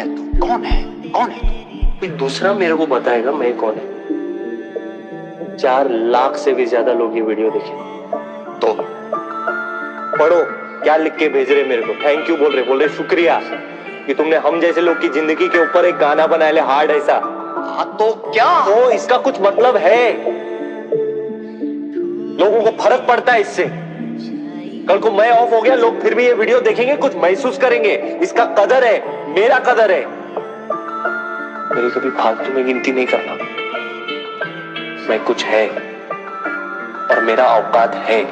है तू? कौन है? कौन है तू? कोई दूसरा मेरे को बताएगा मैं कौन है। 4 लाख से भी ज्यादा लोग ये वीडियो देखे। तो पढ़ो क्या लिख के भेज रहे मेरे को। थैंक यू बोल रहे शुक्रिया कि तुमने हम जैसे लोग की जिंदगी के ऊपर एक गाना बनाया ले हार्ड ऐसा। हाँ तो क्या? तो इसका कुछ मतलब है, लोगों को फर्क पड़ता है इससे। कल को मैं ऑफ हो गया, लोग फिर भी ये वीडियो देखेंगे, कुछ महसूस करेंगे, इसका कदर है, मेरा कदर है। मेरी कभी फालतू में गिनती नहीं करना। मैं कुछ है और मेरा औकात है।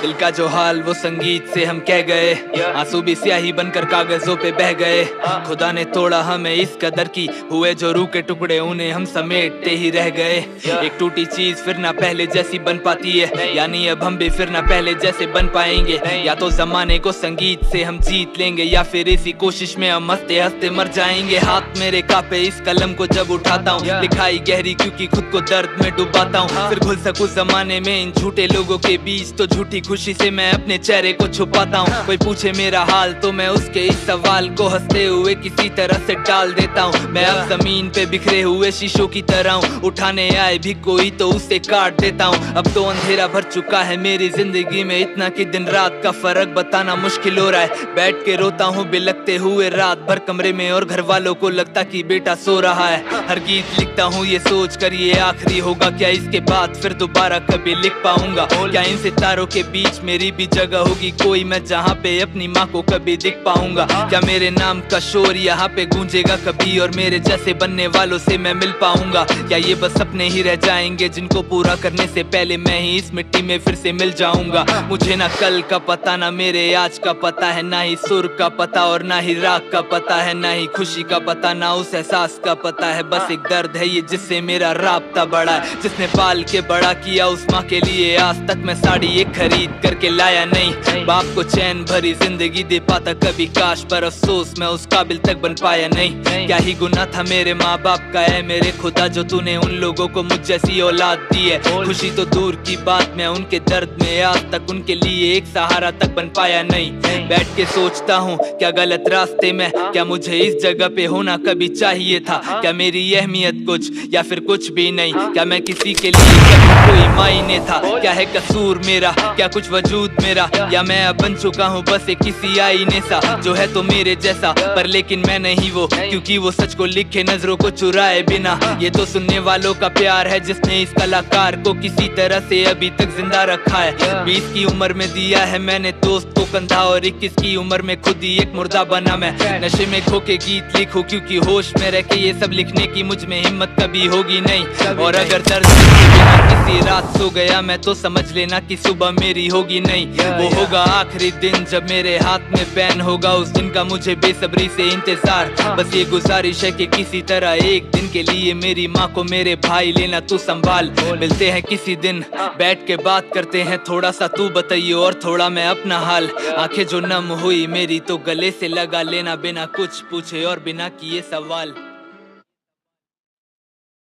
दिल का जो हाल वो संगीत से हम कह गए, आंसू भी स्याही बनकर कागजों पे बह गए। खुदा ने तोड़ा हमें इस कदर की, हुए जो रूह के टुकड़े उन्हें हम समेटते ही रह गए। एक टूटी चीज फिर ना पहले जैसी बन पाती है, यानी अब हम भी फिर ना पहले जैसे बन पाएंगे। या तो जमाने को संगीत से हम जीत लेंगे, या फिर इसी कोशिश में हम हंसते हंसते मर जाएंगे। हाथ मेरे कांपे इस कलम को जब उठाता हूँ, लिखाई गहरी क्योंकि खुद को दर्द में डुबाता हूँ। फिर घुल सकूं जमाने में इन झूठे लोगों के बीच, तो झूठी खुशी से मैं अपने चेहरे को छुपाता हूँ। कोई पूछे मेरा हाल तो मैं उसके इस सवाल को हंसते हुए किसी तरह से टाल देता हूँ। मैं अब जमीन पे बिखरे हुए शीशों की तरह हूँ, उठाने आए भी कोई तो उसे काट देता हूँ। अब तो अंधेरा भर चुका है मेरी जिंदगी में, इतना कि दिन रात का फर्क बताना मुश्किल हो रहा है। बैठ के रोता हूँ बिलखते हुए रात भर कमरे में, और घर वालों को लगता कि बेटा सो रहा है। हर गीत लिखता हूँ ये सोच कर ये आखिरी होगा, क्या इसके बाद फिर दोबारा कभी लिख पाऊंगा? क्या इन सितारों के बीच मेरी भी जगह होगी कोई, मैं जहाँ पे अपनी माँ को कभी दिख पाऊंगा? क्या मेरे नाम का शोर यहाँ पे गूंजेगा कभी, और मेरे जैसे बनने वालों से मैं मिल पाऊंगा? क्या ये बस सपने ही रह जाएंगे जिनको पूरा करने से पहले मैं ही इस मिट्टी में फिर से मिल जाऊंगा? मुझे ना कल का पता ना मेरे आज का पता है, ना ही सुर का पता और ना ही राग का पता है, ना ही खुशी का पता ना उस एहसास का पता है। बस एक दर्द है ये जिससे मेरा राब्ता बढ़ा है, जिसने पाल के बड़ा किया उस माँ के लिए। आज तक मैं साड़ी एक खरीद करके लाया नहीं, बाप को चैन भरी जिंदगी दे पाता कभी काश, पर अफसोस मैं उस काबिल तक बन पाया नहीं। क्या ही गुनाह था मेरे माँ बाप का है मेरे खुदा, जो तूने उन लोगों को मुझ जैसी औलाद दी है। खुशी तो दूर की बात, मैं उनके दर्द में आज तक उनके लिए एक सहारा तक बन पाया नहीं। बैठ के सोचता हूँ क्या गलत रास्ते में, क्या मुझे इस जगह पे होना कभी चाहिए था? क्या मेरी अहमियत कुछ या फिर कुछ भी नहीं? क्या मैं किसी के लिए कोई मायने था? क्या है कसूर मेरा, क्या कुछ वजूद मेरा, या मैं अब बन चुका हूँ बस एक किसी आईने सा, जो है तो मेरे जैसा पर लेकिन मैं नहीं वो, क्योंकि वो सच को लिखे नजरों को चुराए बिना। ये तो सुनने वालों का प्यार है जिसने इस कलाकार को किसी तरह से अभी तक जिंदा रखा है। 20 की उम्र में दिया है मैंने दोस्त को कंधा, और 21 की उम्र में खुद ही एक मुर्दा बना मैं। नशे में खो के गीत लिखूं क्योंकि होश में रह के ये सब लिखने की मुझ में हिम्मत कभी होगी नहीं। और अगर दर्द किसी रात सो गया मैं तो समझ लेना कि सुबह मेरी होगी नहीं। वो होगा आखिरी दिन जब मेरे हाथ में पेन होगा, उस दिन का मुझे बेसब्री से इंतजार। बस ये गुजारिश है कि किसी तरह एक दिन के लिए मेरी माँ को मेरे भाई लेना तू संभाल। मिलते हैं किसी दिन बैठ के बात करते हैं, थोड़ा सा तू बताइए और थोड़ा मैं अपना हाल। आंखें जो नम हुई मेरी तो गले से लगा लेना, बिना कुछ पूछे और बिना किए सवाल।